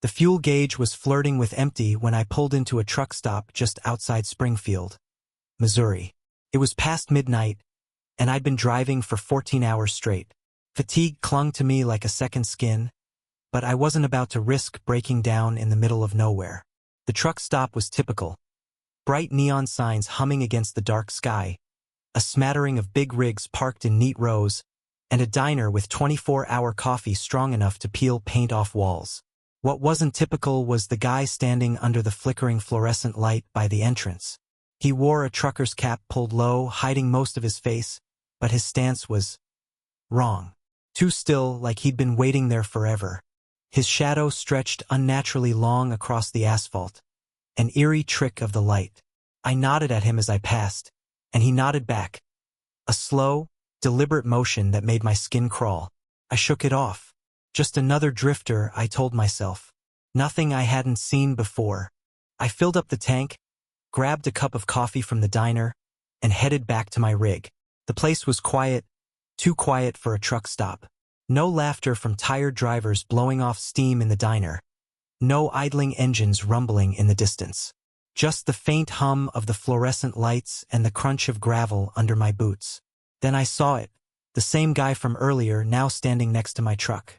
The fuel gauge was flirting with empty when I pulled into a truck stop just outside Springfield, Missouri. It was past midnight, and I'd been driving for 14 hours straight. Fatigue clung to me like a second skin, but I wasn't about to risk breaking down in the middle of nowhere. The truck stop was typical. Bright neon signs humming against the dark sky, a smattering of big rigs parked in neat rows, and a diner with 24-hour coffee strong enough to peel paint off walls. What wasn't typical was the guy standing under the flickering fluorescent light by the entrance. He wore a trucker's cap pulled low, hiding most of his face, but his stance was wrong. Too still, like he'd been waiting there forever. His shadow stretched unnaturally long across the asphalt, an eerie trick of the light. I nodded at him as I passed, and he nodded back. A slow, deliberate motion that made my skin crawl. I shook it off. Just another drifter, I told myself. Nothing I hadn't seen before. I filled up the tank, grabbed a cup of coffee from the diner, and headed back to my rig. The place was quiet, too quiet for a truck stop. No laughter from tired drivers blowing off steam in the diner. No idling engines rumbling in the distance. Just the faint hum of the fluorescent lights and the crunch of gravel under my boots. Then I saw it, the same guy from earlier now standing next to my truck.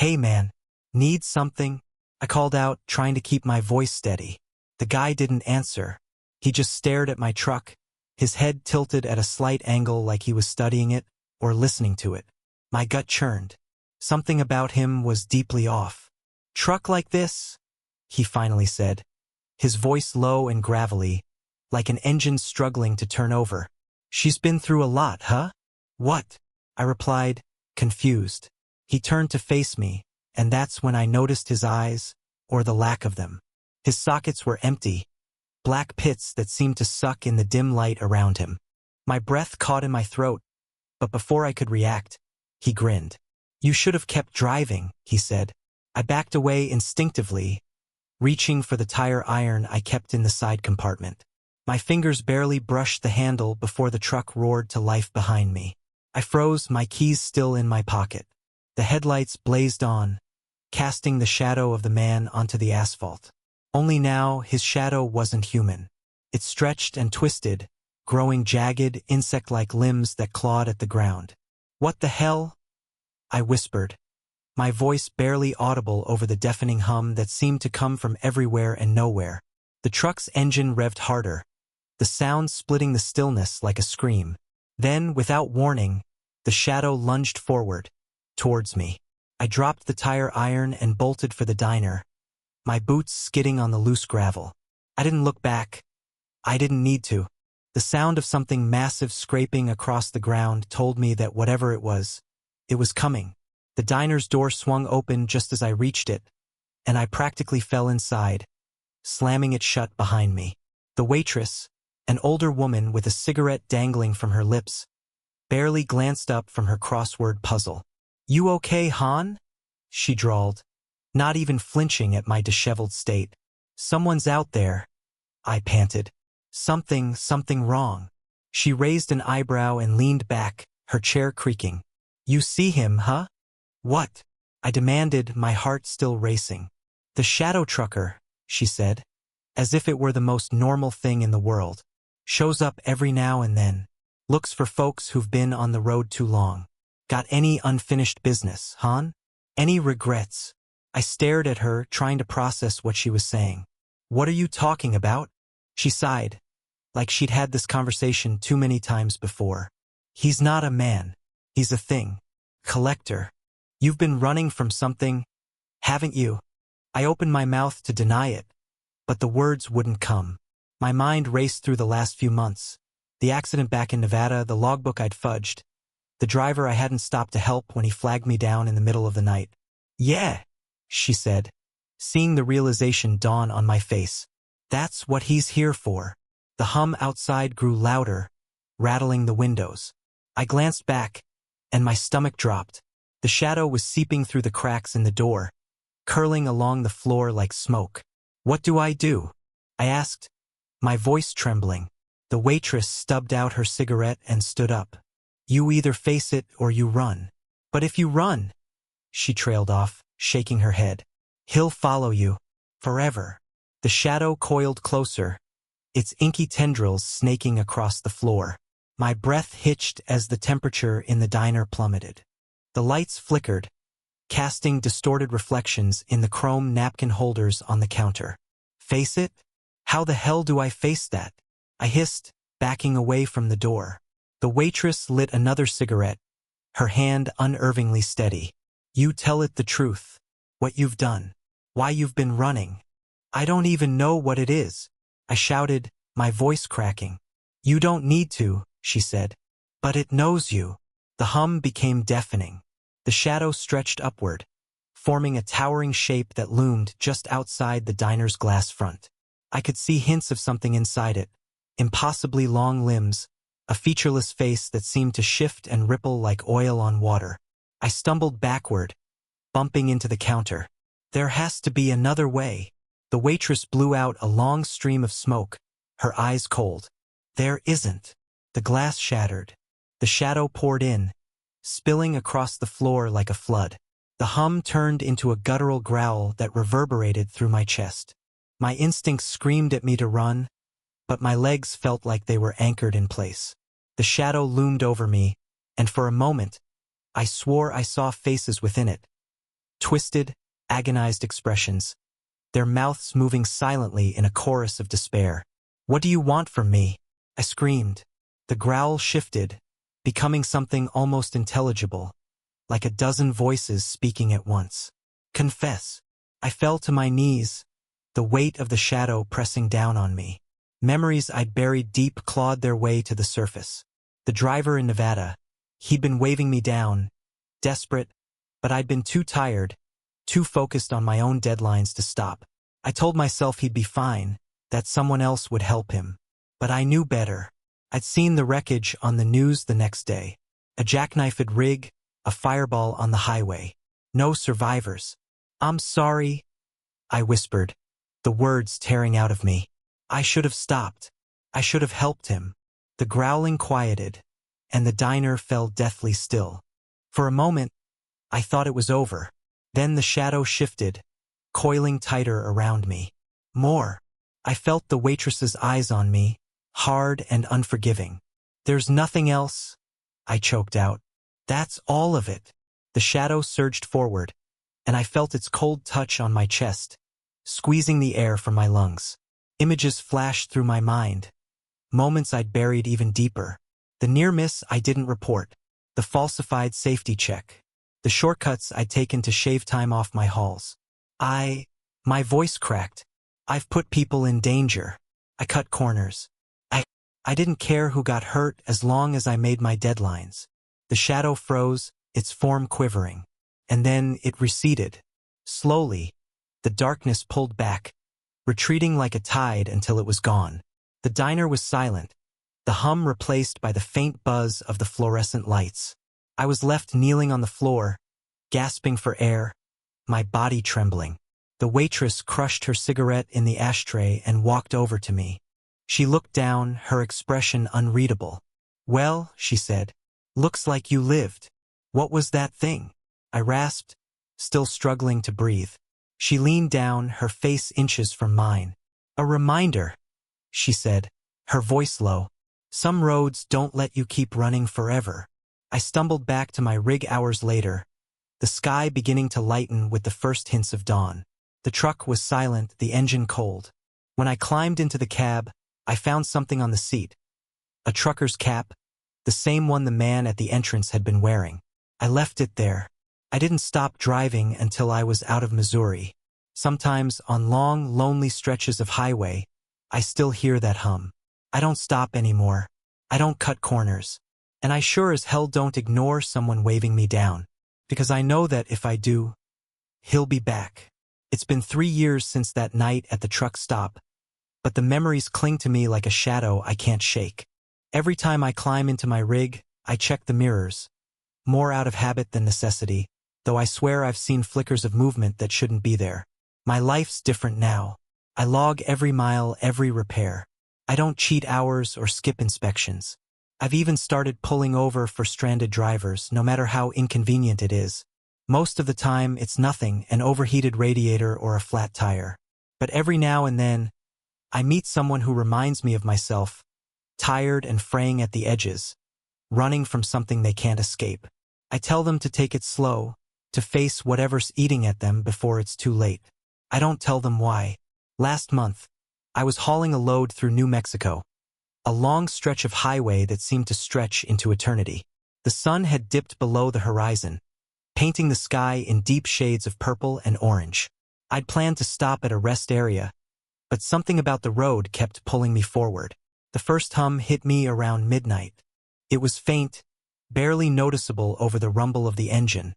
"Hey man, need something?" I called out, trying to keep my voice steady. The guy didn't answer. He just stared at my truck, his head tilted at a slight angle like he was studying it or listening to it. My gut churned. Something about him was deeply off. "Truck like this?" he finally said, his voice low and gravelly, like an engine struggling to turn over. "She's been through a lot, huh?" "What?" I replied, confused. He turned to face me, and that's when I noticed his eyes, or the lack of them. His sockets were empty, black pits that seemed to suck in the dim light around him. My breath caught in my throat, but before I could react, he grinned. "You should have kept driving," he said. I backed away instinctively, reaching for the tire iron I kept in the side compartment. My fingers barely brushed the handle before the truck roared to life behind me. I froze, my keys still in my pocket. The headlights blazed on, casting the shadow of the man onto the asphalt. Only now, his shadow wasn't human. It stretched and twisted, growing jagged, insect-like limbs that clawed at the ground. "What the hell?" I whispered, my voice barely audible over the deafening hum that seemed to come from everywhere and nowhere. The truck's engine revved harder, the sound splitting the stillness like a scream. Then, without warning, the shadow lunged forward, towards me. I dropped the tire iron and bolted for the diner, my boots skidding on the loose gravel. I didn't look back. I didn't need to. The sound of something massive scraping across the ground told me that whatever it was coming. The diner's door swung open just as I reached it, and I practically fell inside, slamming it shut behind me. The waitress, an older woman with a cigarette dangling from her lips, barely glanced up from her crossword puzzle. "You okay, hon?" she drawled, not even flinching at my disheveled state. "Someone's out there," I panted. Something wrong." She raised an eyebrow and leaned back, her chair creaking. "You see him, huh?" "What?" I demanded, my heart still racing. "The shadow trucker," she said, as if it were the most normal thing in the world. "Shows up every now and then. Looks for folks who've been on the road too long. Got any unfinished business, hon? Any regrets?" I stared at her, trying to process what she was saying. "What are you talking about?" She sighed, like she'd had this conversation too many times before. "He's not a man. He's a thing. Collector. You've been running from something, haven't you?" I opened my mouth to deny it, but the words wouldn't come. My mind raced through the last few months. The accident back in Nevada, the logbook I'd fudged, the driver I hadn't stopped to help when he flagged me down in the middle of the night. "Yeah," she said, seeing the realization dawn on my face. "That's what he's here for." The hum outside grew louder, rattling the windows. I glanced back, and my stomach dropped. The shadow was seeping through the cracks in the door, curling along the floor like smoke. "What do I do?" I asked, my voice trembling. The waitress stubbed out her cigarette and stood up. "You either face it or you run." "But if you run," she trailed off, shaking her head. He'll follow you. Forever. The shadow coiled closer, its inky tendrils snaking across the floor. My breath hitched as the temperature in the diner plummeted. The lights flickered, casting distorted reflections in the chrome napkin holders on the counter. Face it? How the hell do I face that? I hissed, backing away from the door. The waitress lit another cigarette, her hand unnervingly steady. You tell it the truth. What you've done. Why you've been running. I don't even know what it is, I shouted, my voice cracking. You don't need to, she said. But it knows you. The hum became deafening. The shadow stretched upward, forming a towering shape that loomed just outside the diner's glass front. I could see hints of something inside it, impossibly long limbs, a featureless face that seemed to shift and ripple like oil on water. I stumbled backward, bumping into the counter. There has to be another way. The waitress blew out a long stream of smoke, her eyes cold. There isn't. The glass shattered. The shadow poured in, spilling across the floor like a flood. The hum turned into a guttural growl that reverberated through my chest. My instincts screamed at me to run, but my legs felt like they were anchored in place. The shadow loomed over me, and for a moment, I swore I saw faces within it. Twisted, agonized expressions, their mouths moving silently in a chorus of despair. What do you want from me? I screamed. The growl shifted, becoming something almost intelligible, like a dozen voices speaking at once. Confess. I fell to my knees, the weight of the shadow pressing down on me. Memories I'd buried deep clawed their way to the surface. The driver in Nevada, he'd been waving me down, desperate, but I'd been too tired, too focused on my own deadlines to stop. I told myself he'd be fine, that someone else would help him. But I knew better. I'd seen the wreckage on the news the next day. A jackknifed rig, a fireball on the highway. No survivors. I'm sorry, I whispered, the words tearing out of me. I should have stopped. I should have helped him. The growling quieted, and the diner fell deathly still. For a moment, I thought it was over. Then the shadow shifted, coiling tighter around me. More. I felt the waitress's eyes on me, hard and unforgiving. There's nothing else, I choked out. That's all of it. The shadow surged forward, and I felt its cold touch on my chest, squeezing the air from my lungs. Images flashed through my mind, moments I'd buried even deeper. The near miss I didn't report, the falsified safety check, the shortcuts I'd taken to shave time off my hauls. My voice cracked. I've put people in danger. I cut corners. I didn't care who got hurt as long as I made my deadlines. The shadow froze, its form quivering. And then it receded. Slowly, the darkness pulled back, retreating like a tide until it was gone. The diner was silent, the hum replaced by the faint buzz of the fluorescent lights. I was left kneeling on the floor, gasping for air, my body trembling. The waitress crushed her cigarette in the ashtray and walked over to me. She looked down, her expression unreadable. Well, she said, looks like you lived. What was that thing? I rasped, still struggling to breathe. She leaned down, her face inches from mine. A reminder, she said, her voice low. Some roads don't let you keep running forever. I stumbled back to my rig hours later, the sky beginning to lighten with the first hints of dawn. The truck was silent, the engine cold. When I climbed into the cab, I found something on the seat. A trucker's cap, the same one the man at the entrance had been wearing. I left it there. I didn't stop driving until I was out of Missouri. Sometimes, on long, lonely stretches of highway, I still hear that hum. I don't stop anymore. I don't cut corners. And I sure as hell don't ignore someone waving me down. Because I know that if I do, he'll be back. It's been 3 years since that night at the truck stop, but the memories cling to me like a shadow I can't shake. Every time I climb into my rig, I check the mirrors. More out of habit than necessity, though I swear I've seen flickers of movement that shouldn't be there. My life's different now. I log every mile, every repair. I don't cheat hours or skip inspections. I've even started pulling over for stranded drivers, no matter how inconvenient it is. Most of the time, it's nothing, an overheated radiator or a flat tire. But every now and then, I meet someone who reminds me of myself, tired and fraying at the edges, running from something they can't escape. I tell them to take it slow, to face whatever's eating at them before it's too late. I don't tell them why. Last month, I was hauling a load through New Mexico, a long stretch of highway that seemed to stretch into eternity. The sun had dipped below the horizon, painting the sky in deep shades of purple and orange. I'd planned to stop at a rest area, but something about the road kept pulling me forward. The first hum hit me around midnight. It was faint, barely noticeable over the rumble of the engine,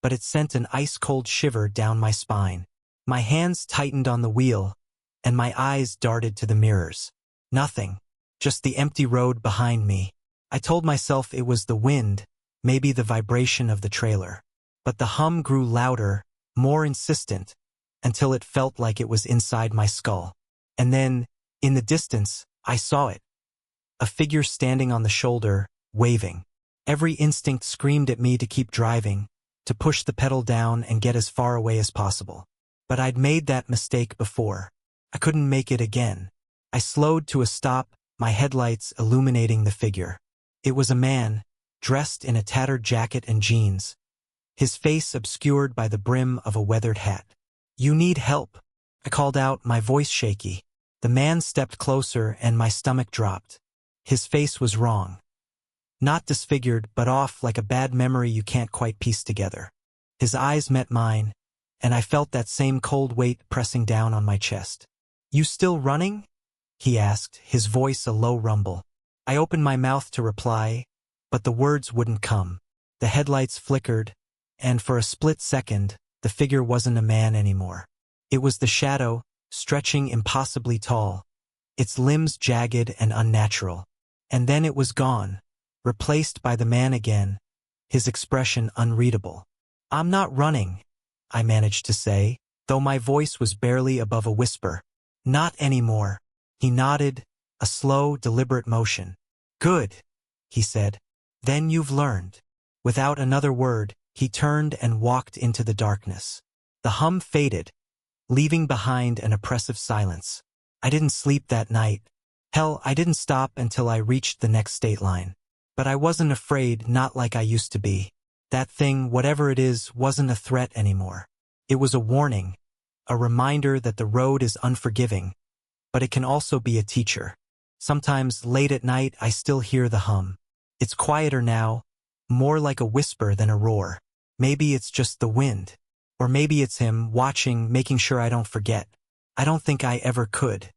but it sent an ice-cold shiver down my spine. My hands tightened on the wheel, and my eyes darted to the mirrors. Nothing, just the empty road behind me. I told myself it was the wind, maybe the vibration of the trailer. But the hum grew louder, more insistent, until it felt like it was inside my skull. And then, in the distance, I saw it. A figure standing on the shoulder, waving. Every instinct screamed at me to keep driving, to push the pedal down and get as far away as possible. But I'd made that mistake before. I couldn't make it again. I slowed to a stop, my headlights illuminating the figure. It was a man, dressed in a tattered jacket and jeans, his face obscured by the brim of a weathered hat. "You need help," I called out, my voice shaky. The man stepped closer and my stomach dropped. His face was wrong. Not disfigured, but off like a bad memory you can't quite piece together. His eyes met mine, and I felt that same cold weight pressing down on my chest. "You still running?" he asked, his voice a low rumble. I opened my mouth to reply, but the words wouldn't come. The headlights flickered, and for a split second, the figure wasn't a man anymore. It was the shadow, stretching impossibly tall, its limbs jagged and unnatural. And then it was gone, replaced by the man again, his expression unreadable. "I'm not running," I managed to say, though my voice was barely above a whisper. "Not anymore." He nodded, a slow, deliberate motion. "Good," he said. "Then you've learned." Without another word, he turned and walked into the darkness. The hum faded, leaving behind an oppressive silence. I didn't sleep that night. Hell, I didn't stop until I reached the next state line. But I wasn't afraid, not like I used to be. That thing, whatever it is, wasn't a threat anymore. It was a warning, a reminder that the road is unforgiving, but it can also be a teacher. Sometimes, late at night, I still hear the hum. It's quieter now, more like a whisper than a roar. Maybe it's just the wind. Or maybe it's him, watching, making sure I don't forget. I don't think I ever could.